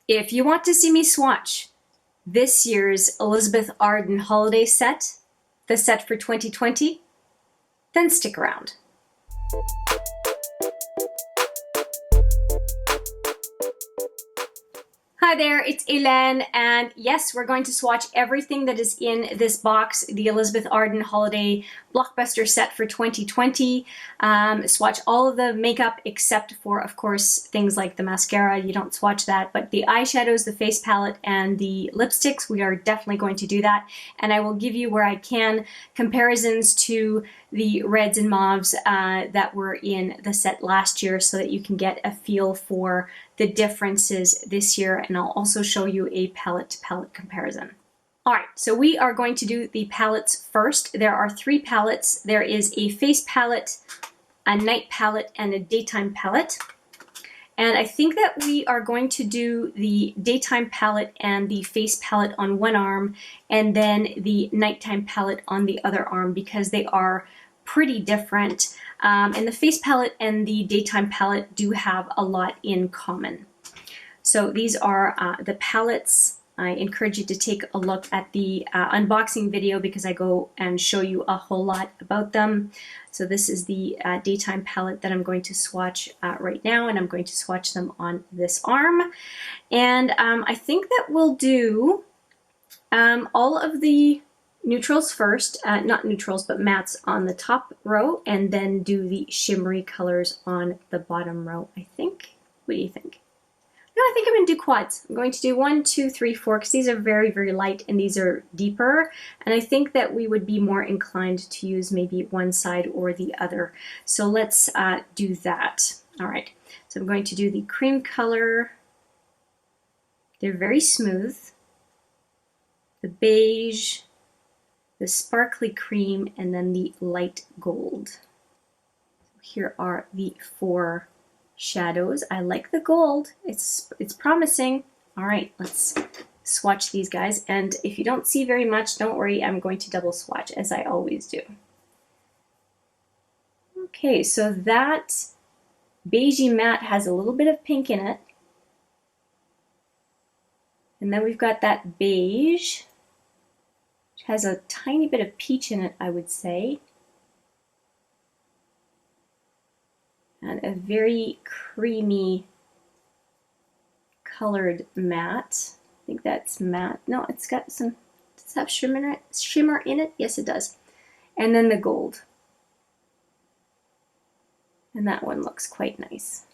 If you want to see me swatch this year's Elizabeth Arden holiday set, the set for 2020, then stick around. Hi there, it's Hélène, and yes, we're going to swatch everything that is in this box, the Elizabeth Arden Holiday Blockbuster set for 2020. Swatch all of the makeup except for, of course, things like the mascara. You don't swatch that, but the eyeshadows, the face palette, and the lipsticks, we are definitely going to do that. And I will give you, where I can, comparisons to the reds and mauves that were in the set last year so that you can get a feel for the differences this year, and I'll also show you a palette to palette comparison. All right, so we are going to do the palettes first. There are 3 palettes. There is a face palette, a night palette, and a daytime palette. And I think that we are going to do the daytime palette and the face palette on one arm, and then the nighttime palette on the other arm, because they are pretty different. And the face palette and the daytime palette do have a lot in common. So these are the palettes. I encourage you to take a look at the unboxing video because I go and show you a whole lot about them. So this is the daytime palette that I'm going to swatch right now, and I'm going to swatch them on this arm. And I think that we'll do all of the neutrals first, not neutrals, but mattes on the top row, and then do the shimmery colors on the bottom row, I think. What do you think? No, I think I'm going to do quads. I'm going to do 1, 2, 3, 4, because these are very, very light and these are deeper. And I think that we would be more inclined to use maybe one side or the other. So let's do that. All right, so I'm going to do the cream color. They're very smooth. The beige, the sparkly cream, and then the light gold. Here are the 4 shadows. I like the gold. It's promising. All right, let's swatch these guys. And if you don't see very much, don't worry, I'm going to double swatch as I always do. Okay, so that beigey matte has a little bit of pink in it. And then we've got that beige, has a tiny bit of peach in it, I would say. And a very creamy colored matte. I think that's matte. No, it's got some, does it have shimmer in it? Yes, it does. And then the gold. And that one looks quite nice.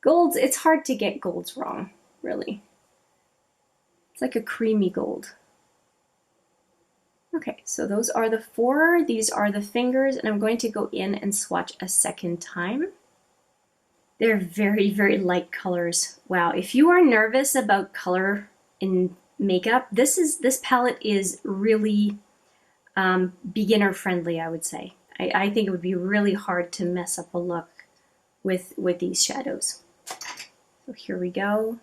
Golds, it's hard to get golds wrong, really. It's like a creamy gold. Okay, so those are the 4. These are the fingers, and I'm going to go in and swatch a second time. They're very, very light colors. Wow, if you are nervous about color in makeup, this palette is really beginner friendly, I would say. I think it would be really hard to mess up a look with these shadows. So here we go.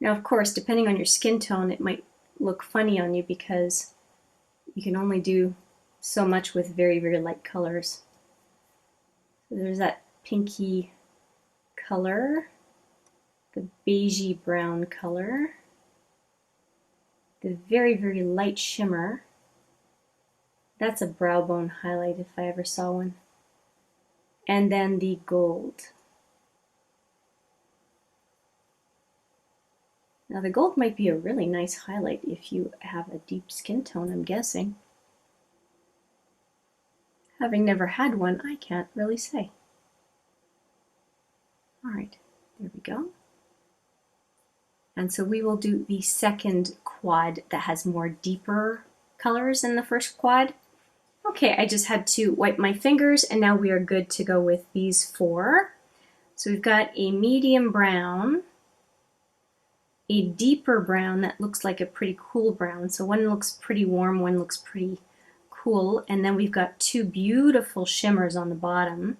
Now, of course, depending on your skin tone, it might look funny on you because you can only do so much with very, very light colors. So there's that pinky color, the beigey brown color, the very, very light shimmer. That's a brow bone highlight if I ever saw one. And then the gold. Now the gold might be a really nice highlight if you have a deep skin tone, I'm guessing. Having never had one, I can't really say. All right, there we go. And so we will do the second quad that has more deeper colors than the first quad. Okay, I just had to wipe my fingers, and now we are good to go with these 4. So we've got a medium brown, a deeper brown that looks like a pretty cool brown. So one looks pretty warm, one looks pretty cool. And then we've got 2 beautiful shimmers on the bottom.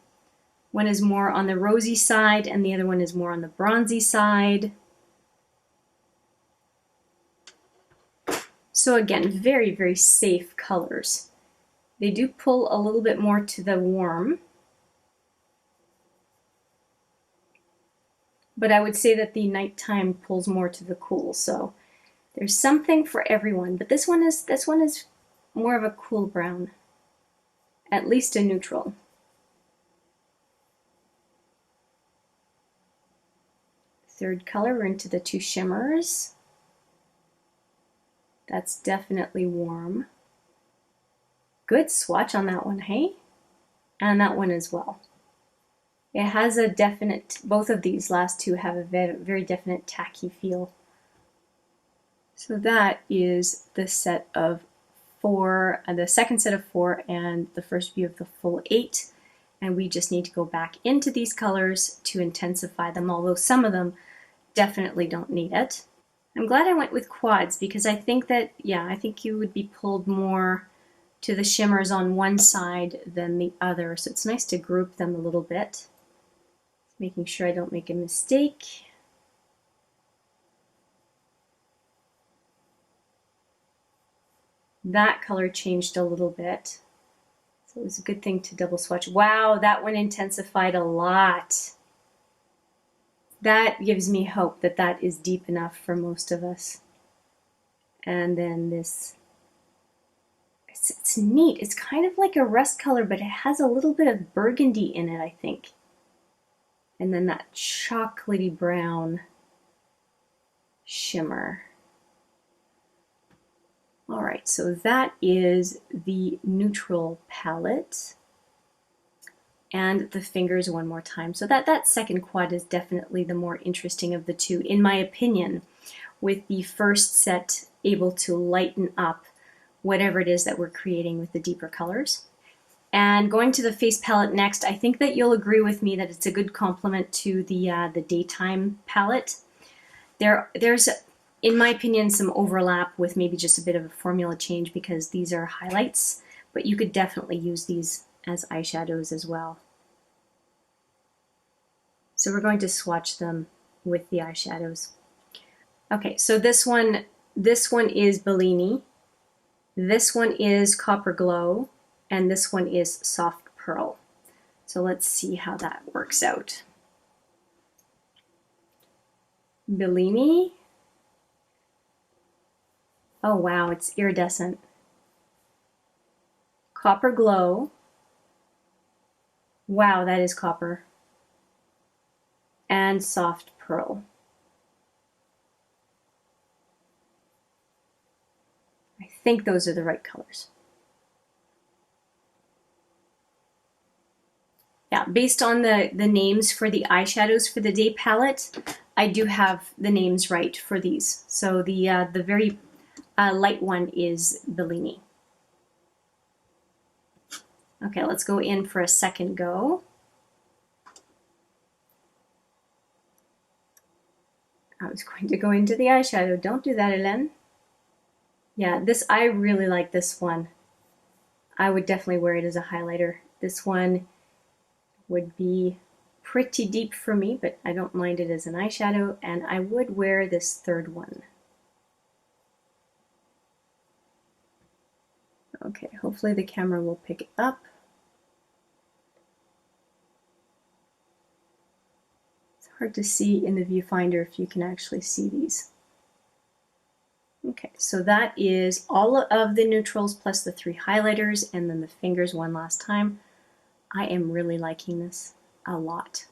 One is more on the rosy side and the other one is more on the bronzy side. So again, very, very safe colors. They do pull a little bit more to the warm, but I would say that the nighttime pulls more to the cool. So there's something for everyone, but this one is more of a cool brown, at least a neutral. Third color, we're into the two shimmers. That's definitely warm. Good swatch on that one, hey? And that one as well. It has a definite, both of these last two have a very definite tacky feel. So that is the set of 4, the second set of 4 and the first view of the full 8. And we just need to go back into these colors to intensify them, although some of them definitely don't need it. I'm glad I went with quads because I think that, yeah, I think you would be pulled more to the shimmers on one side than the other. So it's nice to group them a little bit. Making sure I don't make a mistake. That color changed a little bit. So it was a good thing to double swatch. Wow, that one intensified a lot. That gives me hope that that is deep enough for most of us. And then this, it's neat. It's kind of like a rust color, but it has a little bit of burgundy in it, I think. And then that chocolatey brown shimmer. All right, so that is the neutral palette. And the fingers one more time. So that second quad is definitely the more interesting of the two, in my opinion, with the first set able to lighten up whatever it is that we're creating with the deeper colors. And going to the face palette next, I think that you'll agree with me that it's a good complement to the daytime palette. There's, in my opinion, some overlap with maybe just a bit of a formula change because these are highlights, but you could definitely use these as eyeshadows as well. So we're going to swatch them with the eyeshadows. Okay, so this one is Bellini, this one is Copper Glow, and this one is Soft Pearl. So let's see how that works out. Bellini. Oh wow, it's iridescent. Copper Glow. Wow, that is copper. And Soft Pearl. I think those are the right colors. Yeah, based on the names for the eyeshadows for the day palette, I do have the names right for these. So the very light one is Bellini. Okay, let's go in for a second go. I was going to go into the eyeshadow. Don't do that, Hélène. Yeah, I really like this one. I would definitely wear it as a highlighter. This one would be pretty deep for me, but I don't mind it as an eyeshadow, and I would wear this third one. Okay, hopefully the camera will pick it up. It's hard to see in the viewfinder if you can actually see these. Okay, so that is all of the neutrals plus the 3 highlighters and then the fingers one last time. I am really liking this a lot.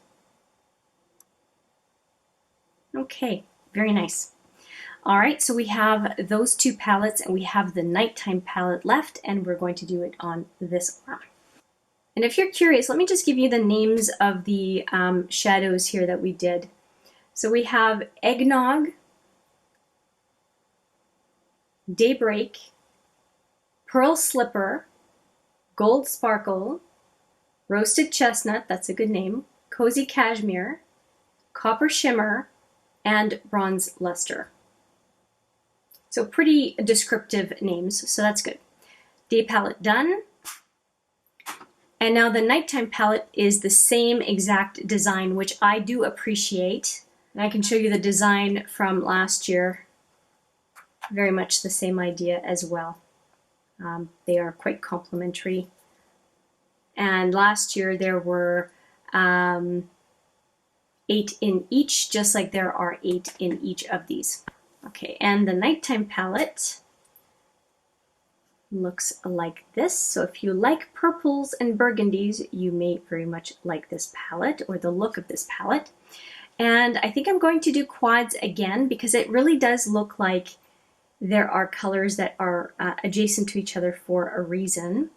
Okay, very nice. All right, so we have those 2 palettes and we have the nighttime palette left, and we're going to do it on this arm. And if you're curious, let me just give you the names of the shadows here that we did. So we have Eggnog, Daybreak, Pearl Slipper, Gold Sparkle, Roasted Chestnut, that's a good name, Cozy Cashmere, Copper Shimmer, and Bronze Luster. So pretty descriptive names, so that's good. Day palette done. And now the nighttime palette is the same exact design, which I do appreciate. And I can show you the design from last year. Very much the same idea as well. They are quite complementary. And last year there were 8 8 in each, just like there are 8 in each of these. Okay, and the nighttime palette looks like this. So if you like purples and burgundies, you may very much like this palette or the look of this palette. And I think I'm going to do quads again because it really does look like there are colors that are adjacent to each other for a reason.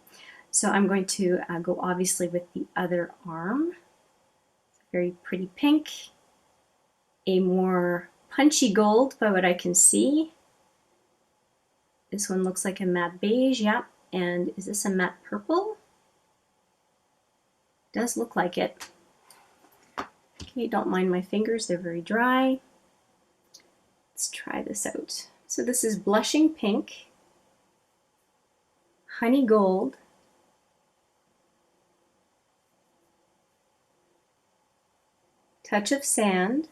So I'm going to go obviously with the other arm. Very pretty pink, a more punchy gold by what I can see. This one looks like a matte beige, yeah. And is this a matte purple? Does look like it. Okay, don't mind my fingers, they're very dry. Let's try this out. So this is blushing pink, honey gold, touch of sand.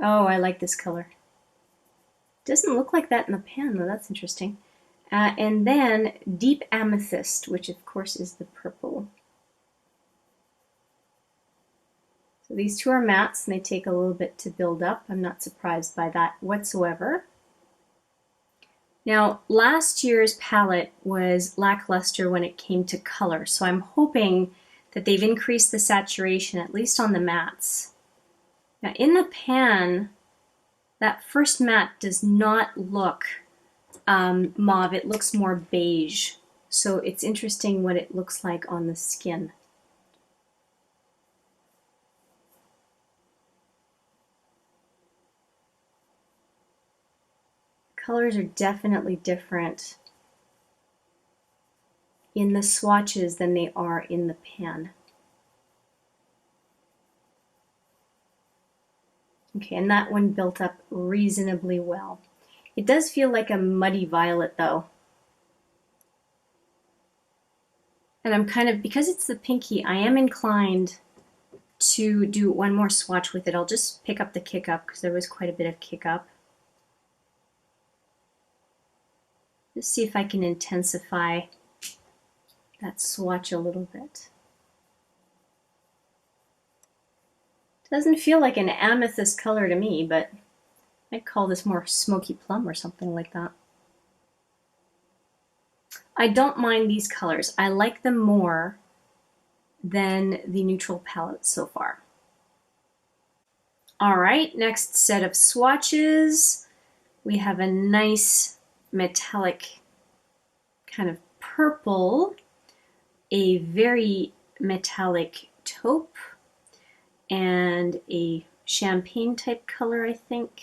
Oh, I like this color. Doesn't look like that in the pan though, that's interesting. And then deep amethyst, which of course is the purple. So these two are mattes and they take a little bit to build up. I'm not surprised by that whatsoever. Now, last year's palette was lackluster when it came to color, so I'm hoping that they've increased the saturation, at least on the mattes. Now, in the pan, that first matte does not look mauve, it looks more beige. So it's interesting what it looks like on the skin. Colors are definitely different in the swatches than they are in the pan. Okay, and that one built up reasonably well. It does feel like a muddy violet though. And I'm kind of, because it's the pinky, I am inclined to do one more swatch with it. I'll just pick up the kick up because there was quite a bit of kick up. Just see if I can intensify that swatch a little bit. Doesn't feel like an amethyst color to me, but I'd call this more smoky plum or something like that. I don't mind these colors. I like them more than the neutral palette so far. All right, next set of swatches. We have a nice metallic kind of purple, a very metallic taupe, and a champagne type color, I think.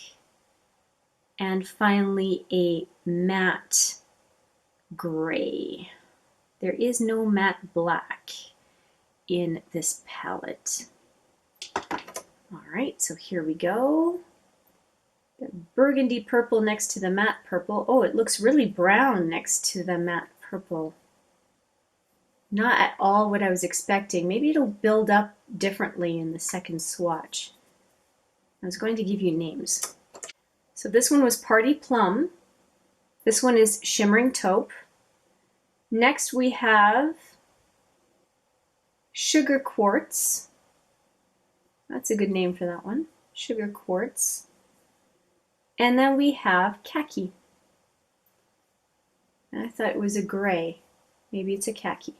And finally a matte gray. There is no matte black in this palette. All right, so here we go. The burgundy purple next to the matte purple. Oh, it looks really brown next to the matte purple. Not at all what I was expecting. Maybe it'll build up differently in the second swatch. I was going to give you names. So this one was Party Plum. This one is Shimmering Taupe. Next we have Sugar Quartz. That's a good name for that one. Sugar Quartz. And then we have Khaki. I thought it was a gray. Maybe it's a khaki.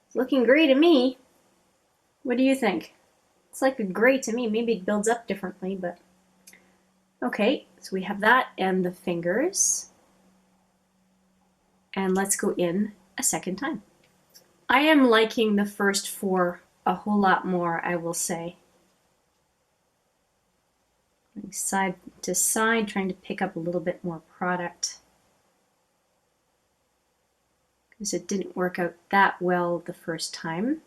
It's looking gray to me. What do you think? It's like a gray to me. Maybe it builds up differently, but okay. So we have that and the fingers. And let's go in a second time. I am liking the first four a whole lot more, I will say. Side to side, trying to pick up a little bit more product. Because it didn't work out that well the first time.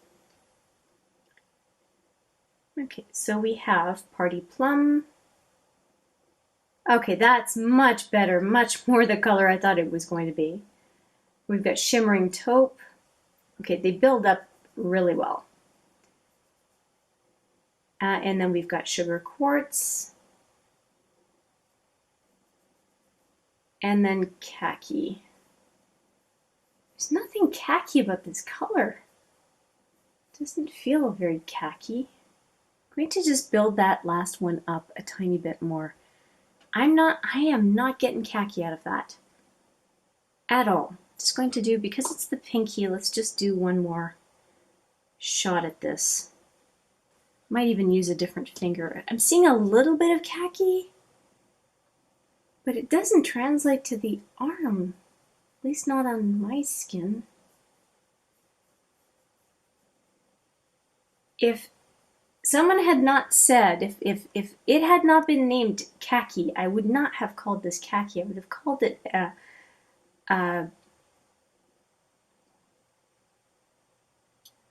Okay, so we have Party Plum. Okay, that's much better, much more the color I thought it was going to be. We've got Shimmering Taupe. Okay, they build up really well. And then we've got Sugar Quartz. And then Khaki. There's nothing khaki about this color. It doesn't feel very khaki. going to just build that last one up a tiny bit more. I am not getting khaki out of that at all. Just going to do, because it's the pinky, let's just do one more shot at this. Might even use a different finger. I'm seeing a little bit of khaki, but it doesn't translate to the arm, at least not on my skin. If someone had not said, if it had not been named khaki, I would not have called this khaki. I would have called it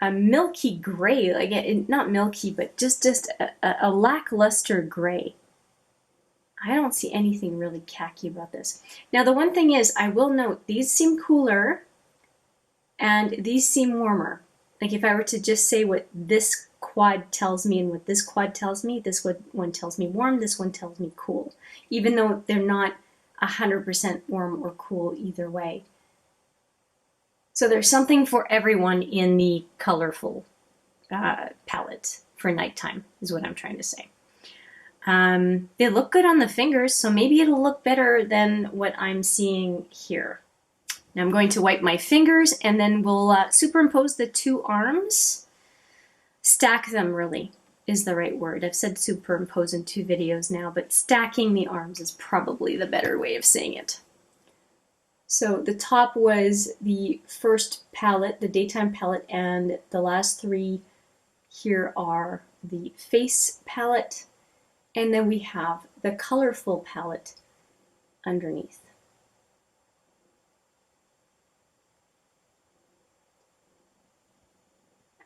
a milky gray, like not milky, but just a lackluster gray. I don't see anything really khaki about this. Now the one thing is, I will note, these seem cooler and these seem warmer. Like if I were to just say what this quad tells me and what this quad tells me, this one tells me warm, this one tells me cool, even though they're not 100% warm or cool either way. So there's something for everyone in the colorful palette for nighttime, is what I'm trying to say. They look good on the fingers, so maybe it'll look better than what I'm seeing here. Now I'm going to wipe my fingers and then we'll superimpose the two arms. Stack them, really, is the right word. I've said superimpose in 2 videos now, but stacking the arms is probably the better way of saying it. So the top was the first palette, the daytime palette, and the last 3 here are the face palette, and then we have the colorful palette underneath.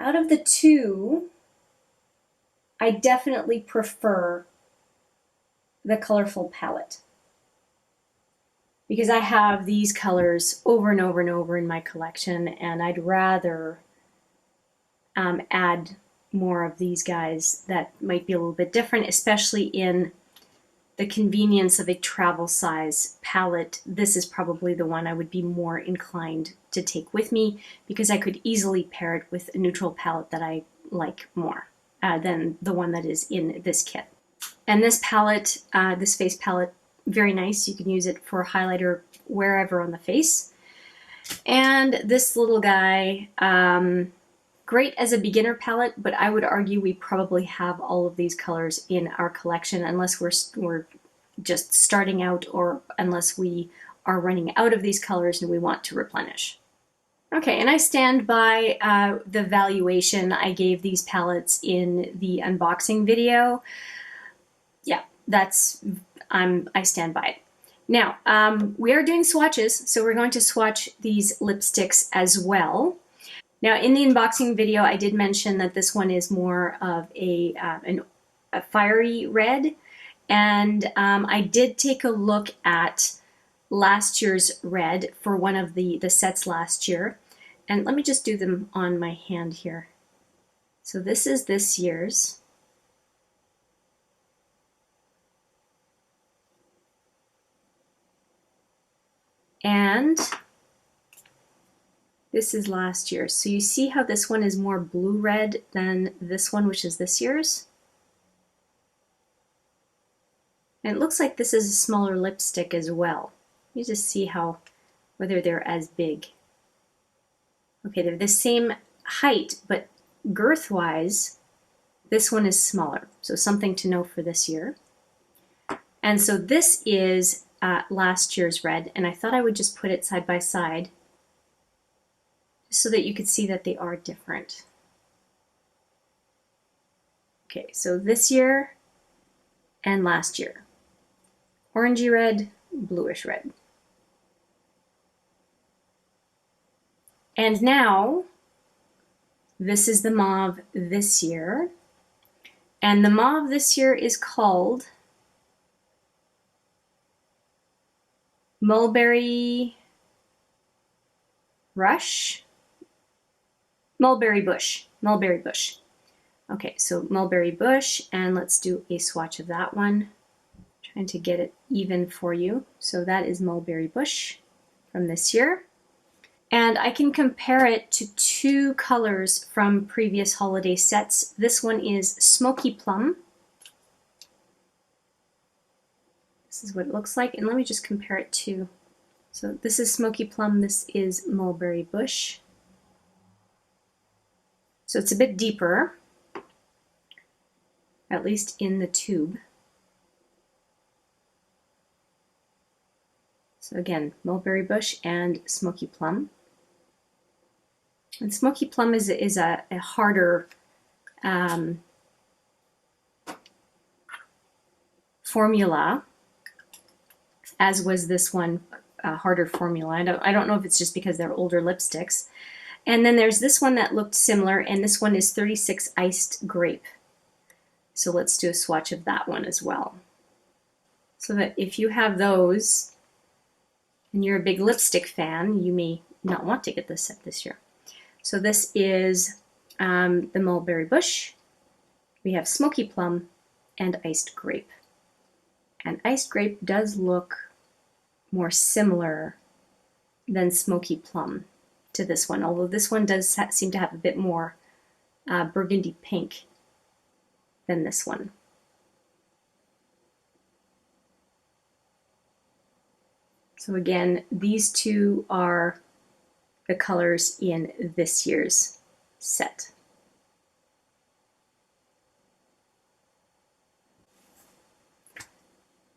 Out of the 2, I definitely prefer the colorful palette because I have these colors over and over and over in my collection, and I'd rather add more of these guys that might be a little bit different, especially in the convenience of a travel size palette. This is probably the one I would be more inclined to take with me because I could easily pair it with a neutral palette that I like more than the one that is in this kit. And this palette, this face palette, very nice. You can use it for a highlighter wherever on the face. And this little guy, great as a beginner palette, but I would argue we probably have all of these colors in our collection unless we're just starting out or unless we are running out of these colors and we want to replenish. Okay, and I stand by the valuation I gave these palettes in the unboxing video. Yeah, I stand by it. Now, we are doing swatches, so we're going to swatch these lipsticks as well. Now, in the unboxing video, I did mention that this one is more of a fiery red, and I did take a look at last year's red for one of the sets last year, and let me just do them on my hand here. So this is this year's. And this is last year. So you see how this one is more blue red than this one, which is this year's? And it looks like this is a smaller lipstick as well. You just see whether they're as big. Okay, they're the same height, but girth-wise, this one is smaller. So something to know for this year. And so this is last year's red, and I thought I would just put it side by side so that you could see that they are different. Okay, so this year and last year. Orangey red, bluish red. And now, this is the mauve this year. And the mauve this year is called Mulberry Bush. Okay, so Mulberry Bush, and let's do a swatch of that one. Trying to get it even for you. So that is Mulberry Bush from this year. And I can compare it to two colors from previous holiday sets. This one is Smoky Plum. This is what it looks like. And let me just compare it to, so this is Smoky Plum, this is Mulberry Bush. So it's a bit deeper, at least in the tube. So again, Mulberry Bush and Smoky Plum. And Smoky Plum is a harder formula, as was this one, a harder formula. I don't know if it's just because they're older lipsticks. And then there's this one that looked similar, and this one is 36 Iced Grape. So let's do a swatch of that one as well. So that if you have those, and you're a big lipstick fan, you may not want to get this set this year. So this is the Mulberry Bush. We have Smoky Plum and Iced Grape. And Iced Grape does look more similar than Smoky Plum to this one, although this one does seem to have a bit more burgundy pink than this one. So again, these two are the colors in this year's set.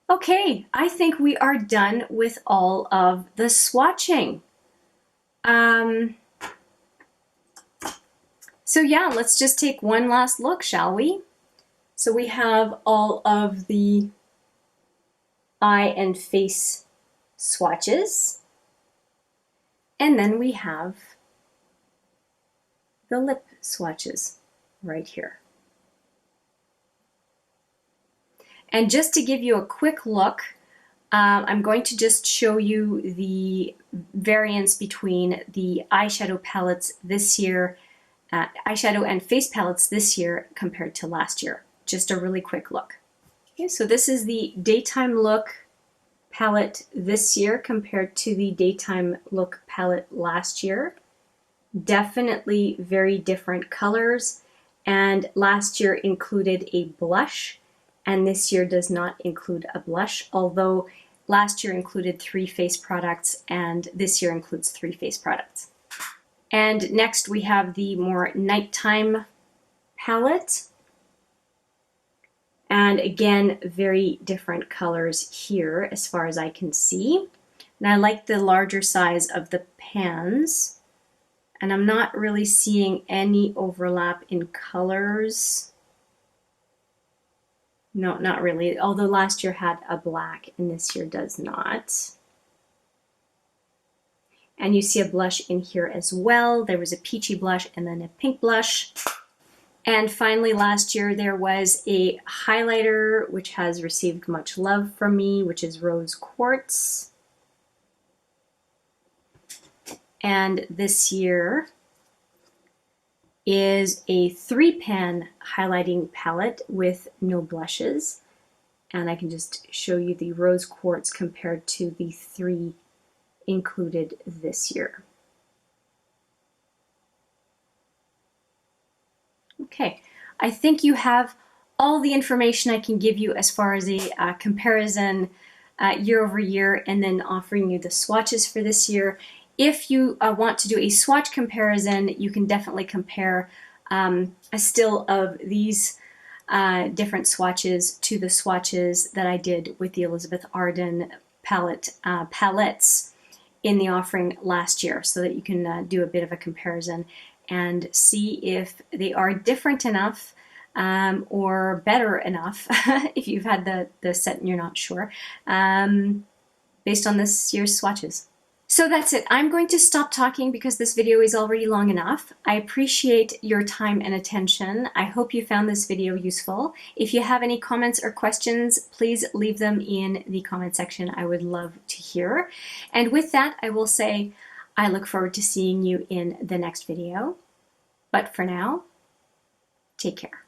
Okay, I think we are done with all of the swatching. So yeah, let's just take one last look, shall we? So we have all of the eye and face swatches, and then we have the lip swatches right here. And just to give you a quick look, I'm going to just show you the variance between the eyeshadow palettes this year, eyeshadow and face palettes this year compared to last year. Just a really quick look. Okay, so this is the daytime look palette this year compared to the daytime look palette last year. Definitely very different colors, and last year included a blush, and this year does not include a blush, although last year included 3 face products and this year includes 3 face products. And next we have the more nighttime palette. And again, very different colors here as far as I can see. And I like the larger size of the pans. And I'm not really seeing any overlap in colors. No, not really, although last year had a black and this year does not. And you see a blush in here as well. There was a peachy blush and then a pink blush. And finally, last year there was a highlighter which has received much love from me, which is Rose Quartz. And this year is a 3-pan highlighting palette with no blushes. And I can just show you the Rose Quartz compared to the 3 included this year. Okay, I think you have all the information I can give you as far as a comparison year over year, and then offering you the swatches for this year. If you want to do a swatch comparison, you can definitely compare a still of these different swatches to the swatches that I did with the Elizabeth Arden palettes in the offering last year, so that you can do a bit of a comparison and see if they are different enough or better enough if you've had the set and you're not sure, based on this year's swatches. So that's it. I'm going to stop talking because this video is already long enough. I appreciate your time and attention. I hope you found this video useful. If you have any comments or questions, please leave them in the comment section. I would love to hear. And with that, I will say I look forward to seeing you in the next video. But for now, take care.